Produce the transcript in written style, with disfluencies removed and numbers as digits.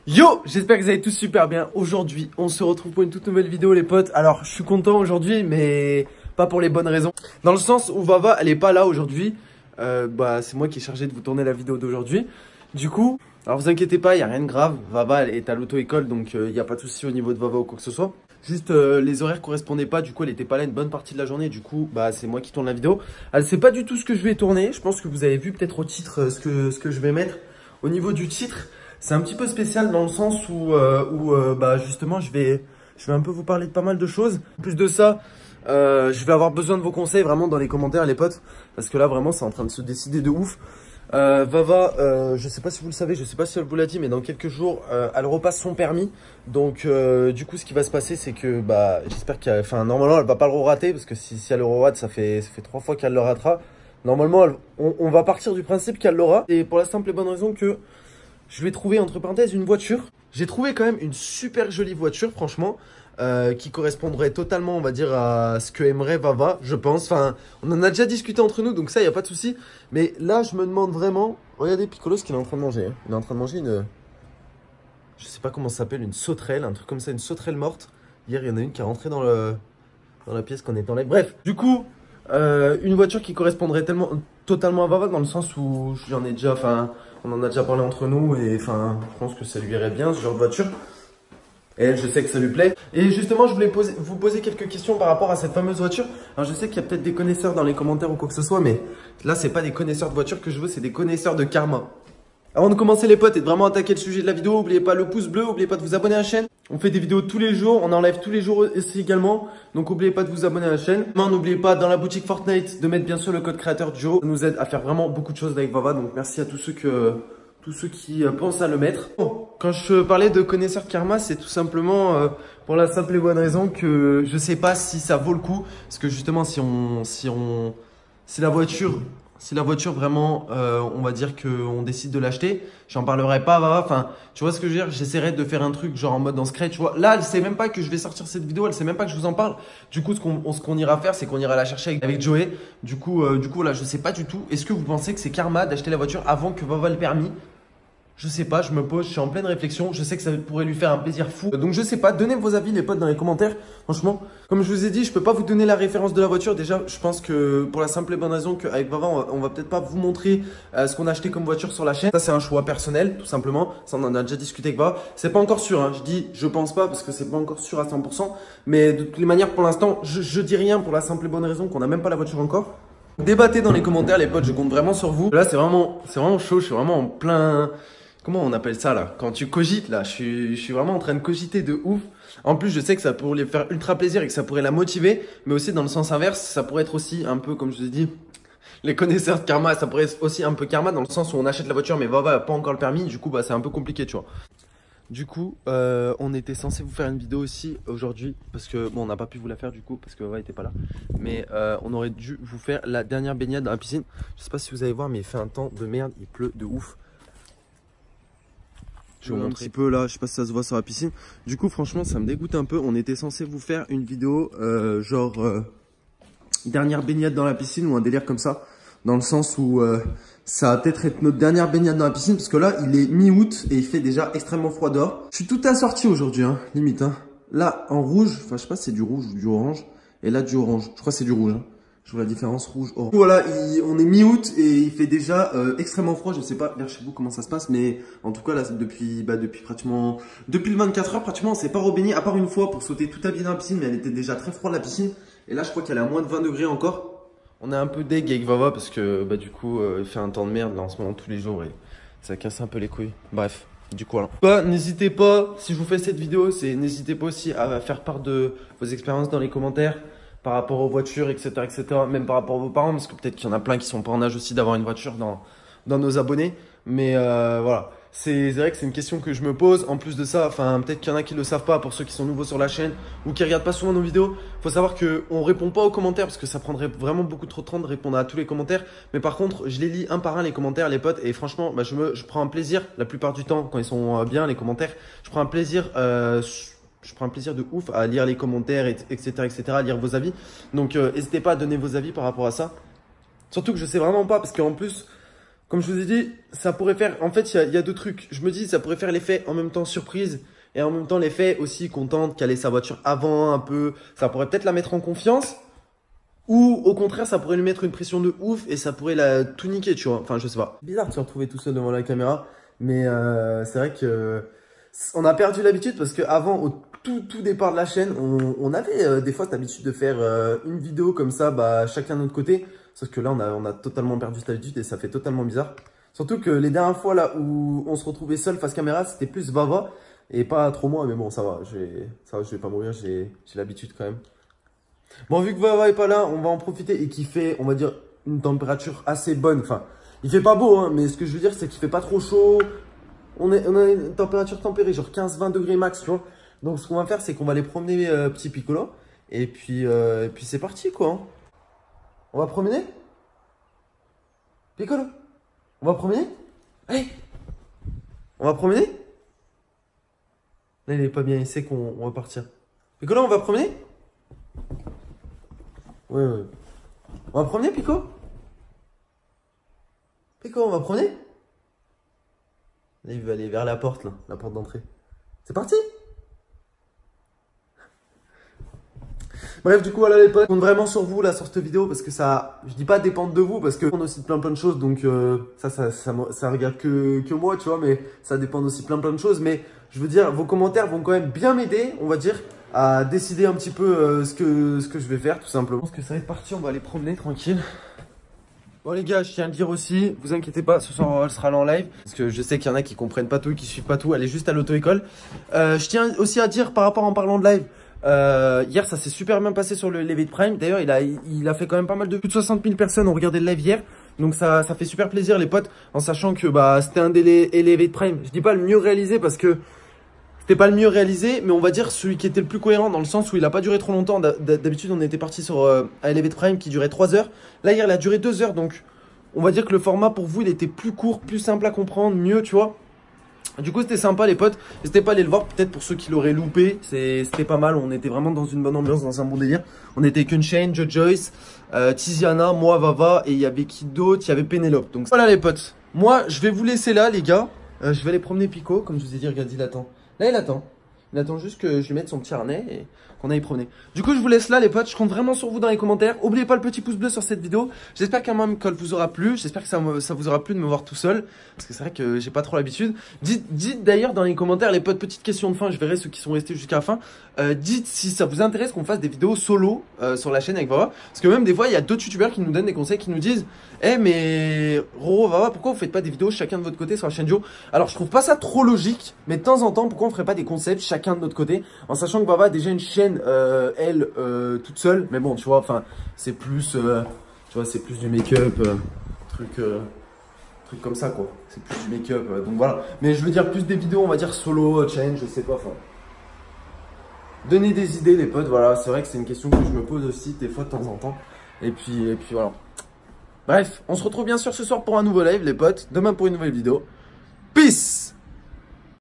Yo, j'espère que vous allez tous super bien. Aujourd'hui, on se retrouve pour une toute nouvelle vidéo les potes. Alors, je suis content aujourd'hui, mais pas pour les bonnes raisons. Dans le sens où Vava, elle est pas là aujourd'hui. C'est moi qui est chargé de vous tourner la vidéo d'aujourd'hui. Du coup, alors vous inquiétez pas, il n'y a rien de grave. Vava, elle est à l'auto-école, donc il n'y a pas de souci au niveau de Vava ou quoi que ce soit. Juste, les horaires correspondaient pas, du coup, elle était pas là une bonne partie de la journée. Du coup, c'est moi qui tourne la vidéo. Elle sait pas du tout ce que je vais tourner. Je pense que vous avez vu peut-être au titre ce que je vais mettre. Au niveau du titre, c'est un petit peu spécial dans le sens où, justement je vais un peu vous parler de pas mal de choses. En plus de ça, je vais avoir besoin de vos conseils vraiment dans les commentaires les potes. Parce que là vraiment c'est en train de se décider de ouf. Vava, je sais pas si vous le savez, je sais pas si elle vous l'a dit, mais dans quelques jours elle repasse son permis. Donc du coup ce qui va se passer c'est que j'espère qu'elle, normalement elle va pas le rater. Parce que si elle le rate ça fait 3 fois qu'elle le ratera. Normalement on va partir du principe qu'elle l'aura. Et pour la simple et bonne raison que je lui ai trouvé entre parenthèses une voiture. J'ai trouvé quand même une super jolie voiture franchement. Qui correspondrait totalement on va dire à ce que aimerait Vava je pense. Enfin on en a déjà discuté entre nous donc ça il n'y a pas de souci. Mais là je me demande vraiment. Regardez Piccolo ce qu'il est en train de manger. Il est en train de manger une... Je sais pas comment ça s'appelle, une sauterelle. Un truc comme ça, une sauterelle morte. Hier il y en a une qui est rentrée dans la pièce qu'on est en live. Bref du coup une voiture qui correspondrait totalement à Vava dans le sens où j'en ai déjà... On en a déjà parlé entre nous et je pense que ça lui irait bien ce genre de voiture. Et elle, je sais que ça lui plaît. Et justement, je voulais vous poser quelques questions par rapport à cette fameuse voiture. Alors, je sais qu'il y a peut-être des connaisseurs dans les commentaires ou quoi que ce soit, mais là, c'est pas des connaisseurs de voitures que je veux, c'est des connaisseurs de karma. Avant de commencer les potes et de vraiment attaquer le sujet de la vidéo, n'oubliez pas le pouce bleu, n'oubliez pas de vous abonner à la chaîne. On fait des vidéos tous les jours, on enlève tous les jours ici également. Donc n'oubliez pas de vous abonner à la chaîne. N'oubliez pas dans la boutique Fortnite de mettre bien sûr le code créateur Joe. Ça nous aide à faire vraiment beaucoup de choses avec Vava. Donc merci à tous ceux qui pensent à le mettre. Bon, quand je parlais de connaisseurs de karma, c'est tout simplement pour la simple et bonne raison que je sais pas si ça vaut le coup. Parce que justement si la voiture vraiment, on va dire qu'on décide de l'acheter, j'en parlerai pas, Vava. Tu vois ce que je veux dire? J'essaierai de faire un truc genre en mode dans secret, tu vois. Là, elle sait même pas que je vais sortir cette vidéo, elle sait même pas que je vous en parle. Du coup, ce qu'on ira faire, c'est qu'on ira la chercher avec Joey. Du coup, là, je sais pas du tout. Est-ce que vous pensez que c'est karma d'acheter la voiture avant que Vava le permis? Je sais pas, je me pose, je suis en pleine réflexion. Je sais que ça pourrait lui faire un plaisir fou. Donc je sais pas, donnez vos avis les potes dans les commentaires. Franchement, comme je vous ai dit, je peux pas vous donner la référence de la voiture. Déjà, je pense que pour la simple et bonne raison qu'avec Vava, on va peut-être pas vous montrer ce qu'on a acheté comme voiture sur la chaîne. Ça c'est un choix personnel, tout simplement. Ça on en a déjà discuté avec Vava. C'est pas encore sûr, hein. Je dis je pense pas parce que c'est pas encore sûr à 100%. Mais de toutes les manières, pour l'instant, je dis rien pour la simple et bonne raison qu'on a même pas la voiture encore. Débattez dans les commentaires les potes, je compte vraiment sur vous. Là c'est vraiment chaud, je suis vraiment en plein... Comment on appelle ça là? Quand tu cogites là, je suis vraiment en train de cogiter de ouf. En plus, je sais que ça pourrait lui faire ultra plaisir et que ça pourrait la motiver. Mais aussi dans le sens inverse, ça pourrait être aussi un peu, comme je vous ai dit, les connaisseurs de karma, ça pourrait être aussi un peu karma dans le sens où on achète la voiture mais Vava n'a pas encore le permis. Du coup, c'est un peu compliqué, tu vois. Du coup, on était censé vous faire une vidéo aussi aujourd'hui parce que bon, on n'a pas pu vous la faire du coup parce que Vava n'était pas là. Mais on aurait dû vous faire la dernière baignade dans la piscine. Je sais pas si vous allez voir, mais il fait un temps de merde, il pleut de ouf. Je vais vous montrer un petit peu là, je sais pas si ça se voit sur la piscine. Du coup, franchement, ça me dégoûte un peu. On était censé vous faire une vidéo dernière baignade dans la piscine ou un délire comme ça. Dans le sens où ça va peut-être être notre dernière baignade dans la piscine parce que là, il est mi-août et il fait déjà extrêmement froid dehors. Je suis tout assorti aujourd'hui, hein, limite. Hein. Là, en rouge, je sais pas si c'est du rouge ou du orange. Et là, du orange. Je crois que c'est du rouge. Hein. Je vois la différence rouge-orange. Voilà, on est mi-août et il fait déjà extrêmement froid. Je sais pas vers chez vous comment ça se passe, mais en tout cas là depuis le 24 heures pratiquement, on s'est pas rebaigné à part une fois pour sauter tout habillé dans la piscine, mais elle était déjà très froide la piscine. Et là, je crois qu'elle est à moins de 20 degrés encore. On est un peu deg avec Vava parce que du coup, il fait un temps de merde là en ce moment tous les jours et ça casse un peu les couilles. Bref. Du coup, voilà. N'hésitez pas, si je vous fais cette vidéo, n'hésitez pas aussi à faire part de vos expériences dans les commentaires. Par rapport aux voitures, etc., même par rapport à vos parents, parce que peut-être qu'il y en a plein qui sont pas en âge aussi d'avoir une voiture dans nos abonnés. Mais voilà, c'est vrai que c'est une question que je me pose. En plus de ça, peut-être qu'il y en a qui le savent pas pour ceux qui sont nouveaux sur la chaîne ou qui regardent pas souvent nos vidéos. Faut savoir qu'on répond pas aux commentaires parce que ça prendrait vraiment beaucoup trop de temps de répondre à tous les commentaires. Mais par contre, je les lis un par un les commentaires, les potes. Et franchement, je prends un plaisir la plupart du temps quand ils sont bien les commentaires. Je prends un plaisir de ouf à lire les commentaires, etc., à lire vos avis. Donc, n'hésitez pas à donner vos avis par rapport à ça. Surtout que je sais vraiment pas, parce qu'en plus, Comme je vous ai dit, ça pourrait faire... En fait, il y a deux trucs. Je me dis, ça pourrait faire l'effet en même temps surprise et en même temps l'effet aussi contente, caler sa voiture avant un peu. Ça pourrait peut-être la mettre en confiance. Ou au contraire, ça pourrait lui mettre une pression de ouf et ça pourrait la tout niquer, tu vois. Enfin, je sais pas. Bizarre de se retrouver tout seul devant la caméra. Mais c'est vrai que on a perdu l'habitude parce qu'avant, au tout départ de la chaîne, on avait des fois cette habitude de faire une vidéo comme ça, bah, chacun de notre côté. Sauf que là, on a totalement perdu cette habitude et ça fait totalement bizarre. Surtout que les dernières fois là où on se retrouvait seul face caméra, c'était plus Vava et pas trop moi. Mais bon, ça va, je vais pas mourir, j'ai l'habitude quand même. Bon, vu que Vava est pas là, on va en profiter et qu'il fait, on va dire, une température assez bonne. Enfin, il fait pas beau, hein, mais ce que je veux dire, c'est qu'il fait pas trop chaud. On a une température tempérée, genre 15-20 degrés max, tu vois. Donc, ce qu'on va faire, c'est qu'on va aller promener petit Piccolo. Et puis c'est parti, quoi. Hein. On va promener Piccolo, on va promener. Allez, on va promener. Là, il est pas bien, il sait qu'on va partir. Piccolo, on va promener. Ouais. On va promener, Pico? Pico, on va promener? Là, il veut aller vers la porte, là, la porte d'entrée. C'est parti? Bref, du coup, voilà les potes, je compte vraiment sur vous là sur cette vidéo parce que ça, je dis pas dépendre de vous parce que on a aussi plein de choses donc ça regarde que moi, tu vois, mais ça dépend aussi plein de choses. Mais je veux dire, vos commentaires vont quand même bien m'aider, on va dire, à décider un petit peu ce que je vais faire tout simplement. Je pense que ça va être parti, on va aller promener tranquille. Bon les gars, je tiens à le dire aussi, vous inquiétez pas, ce soir elle sera là en live parce que je sais qu'il y en a qui comprennent pas tout, qui suivent pas tout, elle est juste à l'auto-école. Je tiens aussi à dire par rapport en parlant de live. Hier ça s'est super bien passé sur le Elevate Prime. D'ailleurs il a fait quand même pas mal de plus de 60 000 personnes ont regardé le live hier. Donc ça fait super plaisir les potes. En sachant que bah c'était un des Elevate Prime. Je dis pas le mieux réalisé parce que c'était pas le mieux réalisé, mais on va dire celui qui était le plus cohérent dans le sens où il a pas duré trop longtemps. D'habitude on était parti sur un Elevate Prime qui durait 3 heures. Là hier il a duré 2 heures, donc on va dire que le format pour vous il était plus court, plus simple à comprendre, mieux, tu vois. Du coup c'était sympa les potes, n'hésitez pas à aller le voir peut-être pour ceux qui l'auraient loupé, c'était pas mal, on était vraiment dans une bonne ambiance, dans un bon délire. On était avec Unchained, Joyce, Tiziana, moi, Vava et il y avait qui d'autre, il y avait Pénélope. Donc voilà les potes, moi je vais vous laisser là les gars, je vais aller promener Pico, comme je vous ai dit, regardez il attend. Là il attend juste que je lui mette son petit harnais et qu'on aille promener. Du coup je vous laisse là les potes, je compte vraiment sur vous dans les commentaires. N'oubliez pas le petit pouce bleu sur cette vidéo. J'espère qu'un même call vous aura plu. J'espère que ça vous aura plu de me voir tout seul. Parce que c'est vrai que j'ai pas trop l'habitude. Dites d'ailleurs dans les commentaires les potes, petite question de fin, je verrai ceux qui sont restés jusqu'à la fin. Dites si ça vous intéresse qu'on fasse des vidéos solo sur la chaîne avec Vava. Parce que même des fois il y a d'autres youtubeurs qui nous donnent des conseils, qui nous disent eh mais Roro, Vava, pourquoi vous faites pas des vidéos chacun de votre côté sur la chaîne Joe? Alors je trouve pas ça trop logique, mais de temps en temps pourquoi on ferait pas des concepts chacun de notre côté, en sachant que Vava a déjà une chaîne elle toute seule, mais bon tu vois, enfin c'est plus tu vois, c'est plus du make-up, truc comme ça quoi, c'est plus du make-up, donc voilà. Mais je veux dire plus des vidéos on va dire solo, challenge, je sais pas, enfin donnez des idées les potes, voilà, c'est vrai que c'est une question que je me pose aussi des fois de temps en temps, et puis voilà. Bref, on se retrouve bien sûr ce soir pour un nouveau live les potes, demain pour une nouvelle vidéo. Peace.